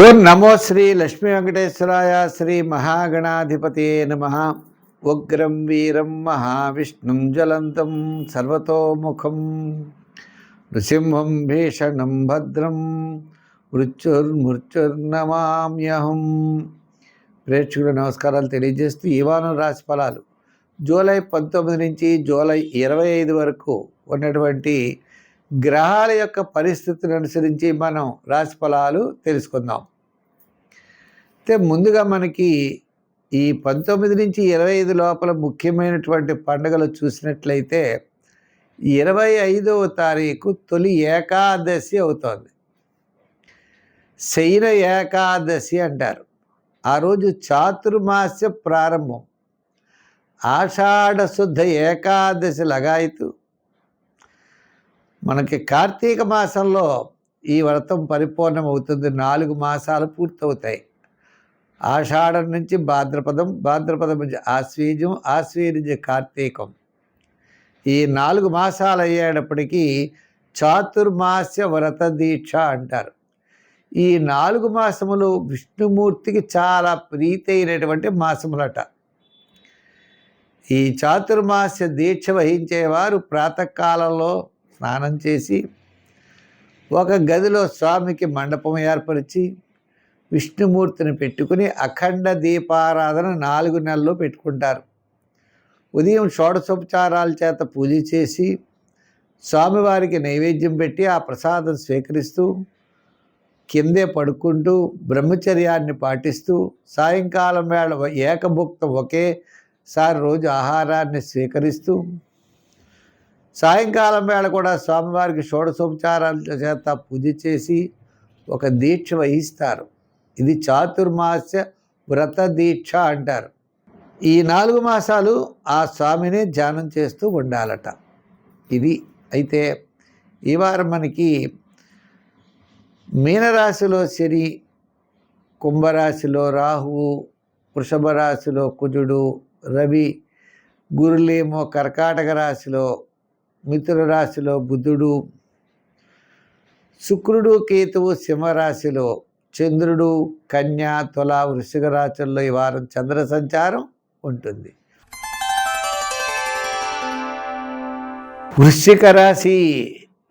ఓం నమో శ్రీ లక్ష్మీ వెంకటేశ్వరాయ శ్రీ మహాగణాధిపతే నమః. ఉగ్రం వీరం మహావిష్ణుం జ్వలంతం సర్వతోముఖం నృసింహం భీషణం భద్రం మృత్యుర్నమామ్యహం. ప్రేక్షకుల నమస్కారాలు తెలియజేస్తూ ఈ వారం రాశి ఫలాలు జూలై 19 నుంచి జూలై 25 వరకు ఉన్నటువంటి గ్రహాల యొక్క పరిస్థితిని అనుసరించి మనం రాశి ఫలాలు తెలుసుకుందాం. అయితే ముందుగా మనకి ఈ 19 నుంచి 25 లోపల ముఖ్యమైనటువంటి పండుగలు చూసినట్లయితే 25వ తారీఖు తొలి ఏకాదశి అవుతోంది. శయన ఏకాదశి అంటారు. ఆ రోజు చాతుర్మాస్య ప్రారంభం. ఆషాఢ శుద్ధ ఏకాదశి లగాయతు. మనకి కార్తీక మాసంలో ఈ వ్రతం పరిపూర్ణమవుతుంది. 4 మాసాలు పూర్తవుతాయి. ఆషాఢం నుంచి భాద్రపదం, భాద్రపదం నుంచి ఆశ్వీజం, ఆశ్వీజం నుంచి కార్తీకం. ఈ 4 మాసాలు అయ్యేటప్పటికీ చాతుర్మాస్య వ్రత దీక్ష అంటారు. ఈ 4 మాసములు విష్ణుమూర్తికి చాలా ప్రీతి అయినటువంటి మాసములట. ఈ చాతుర్మాస్య దీక్ష వహించేవారు ప్రాతకాలంలో స్నానం చేసి ఒక గదిలో స్వామికి మండపం ఏర్పరిచి విష్ణుమూర్తిని పెట్టుకుని అఖండ దీపారాధన 4 నెలలు పెట్టుకుంటారు. ఉదయం షోడశోపచారాల చేత పూజ చేసి స్వామివారికి నైవేద్యం పెట్టి ఆ ప్రసాదం స్వీకరిస్తూ కిందే పడుకుంటూ బ్రహ్మచర్యాన్ని పాటిస్తూ సాయంకాలం వేళ ఏకభుక్తం ఒకేసారి రోజు ఆహారాన్ని స్వీకరిస్తూ సాయంకాలం వేళ కూడా స్వామివారికి షోడశోపచారాల చేత పూజ చేసి ఒక దీక్ష వహిస్తారు. ఇది చాతుర్మాస్య వ్రత దీక్ష అంటారు. ఈ 4 మాసాలు ఆ స్వామిని ధ్యానం చేస్తూ ఉండాలట. ఇది అయితే ఈ వారం మనకి మీనరాశిలో శని, కుంభరాశిలో రాహువు, వృషభ రాశిలో కుజుడు, రవి, గురులేమో కర్కాటక రాశిలో, మిథున రాశిలో బుధుడు, శుక్రుడు, కేతువు సింహరాశిలో, చంద్రుడు కన్యా, తుల, వృశ్చిక రాశుల్లో ఈ వారం చంద్ర సంచారం ఉంటుంది. వృశ్చిక రాశి.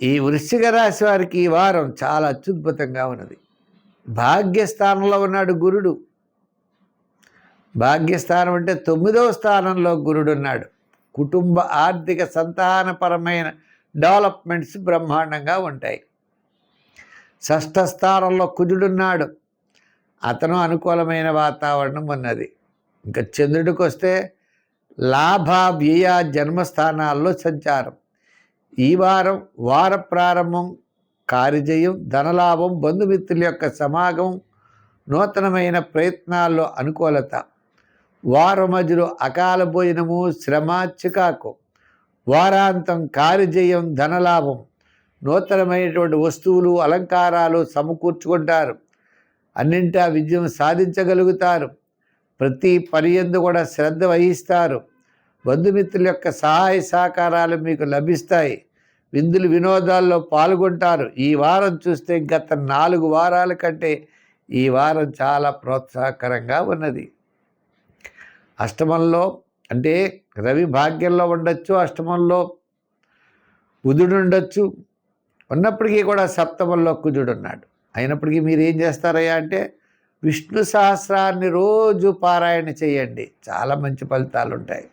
ఈ వృశ్చిక రాశి వారికి ఈ వారం చాలా అత్యద్భుతంగా ఉన్నది. భాగ్యస్థానంలో ఉన్నాడు గురుడు. భాగ్యస్థానం అంటే 9వ స్థానంలో గురుడు ఉన్నాడు. కుటుంబ ఆర్థిక సంతానపరమైన డెవలప్మెంట్స్ బ్రహ్మాండంగా ఉంటాయి. 6వ స్థానంలో కుజుడున్నాడు. అతను అనుకూలమైన వాతావరణం ఉన్నది. ఇంకా చంద్రుడికి వస్తే లాభ, వ్యయ, జన్మస్థానాల్లో సంచారం. ఈ వారం వార ప్రారంభం, కార్యజయం, ధనలాభం, బంధుమిత్రుల యొక్క సమాగమం, నూతనమైన ప్రయత్నాల్లో అనుకూలత. వారం మధ్యలో అకాల భోజనము, శ్రమ, చికాకు. వారాంతం కార్యజయం, ధనలాభం, నూతనమైనటువంటి వస్తువులు, అలంకారాలు సమకూర్చుకుంటారు. అన్నింటా విజయం సాధించగలుగుతారు. ప్రతి పని యందు కూడా శ్రద్ధ వహిస్తారు. బంధుమిత్రుల యొక్క సహాయ సహకారాలు మీకు లభిస్తాయి. విందులు వినోదాల్లో పాల్గొంటారు. ఈ వారం చూస్తే గత 4 వారాల కంటే ఈ వారం చాలా ప్రోత్సాహకరంగా ఉన్నది. అష్టమంలో అంటే రవి భాగ్యంలో ఉండొచ్చు, అష్టమంలో బుధుడు ఉండొచ్చు. ఉన్నప్పటికీ కూడా సప్తమంలో కుజుడు ఉన్నాడు. అయినప్పటికీ మీరు ఏం చేస్తారయ్యా అంటే విష్ణు సహస్రాన్ని రోజు పారాయణ చేయండి. చాలా మంచి ఫలితాలు ఉంటాయి.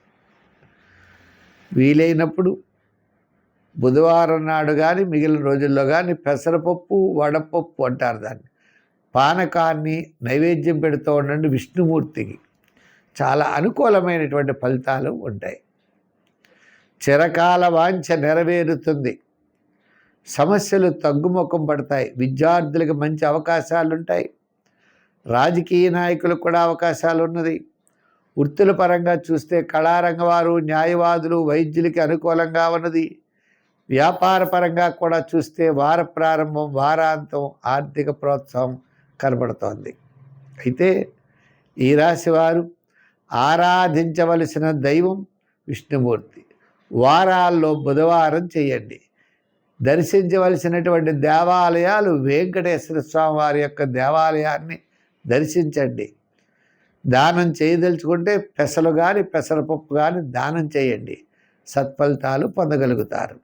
వీలైనప్పుడు బుధవారం నాడు కానీ మిగిలిన రోజుల్లో కానీ పెసరపప్పు, వడపప్పు అంటారు దాన్ని, పానకాన్ని నైవేద్యం పెడుతూ ఉండండి విష్ణుమూర్తికి. చాలా అనుకూలమైనటువంటి ఫలితాలు ఉంటాయి. చిరకాల వాంఛ నెరవేరుతుంది. సమస్యలు తగ్గుముఖం పడతాయి. విద్యార్థులకు మంచి అవకాశాలు ఉంటాయి. రాజకీయ నాయకులకు కూడా అవకాశాలు ఉన్నది. వృత్తుల పరంగా చూస్తే కళారంగ వారు, న్యాయవాదులు, వైద్యులకి అనుకూలంగా ఉన్నది. వ్యాపార పరంగా కూడా చూస్తే వార ప్రారంభం, వారాంతం ఆర్థిక ప్రోత్సాహం కనబడుతోంది. అయితే ఈ రాశి వారు ఆరాధించవలసిన దైవం విష్ణుమూర్తి. వారాల్లో బుధవారం చేయండి. దర్శించవలసినటువంటి దేవాలయాలు వెంకటేశ్వర స్వామి వారి యొక్క దేవాలయాన్ని దర్శించండి. దానం చేయదలుచుకుంటే పెసలు కానీ పెసరపప్పు కానీ దానం చేయండి, సత్ఫలితాలు పొందగలుగుతారు.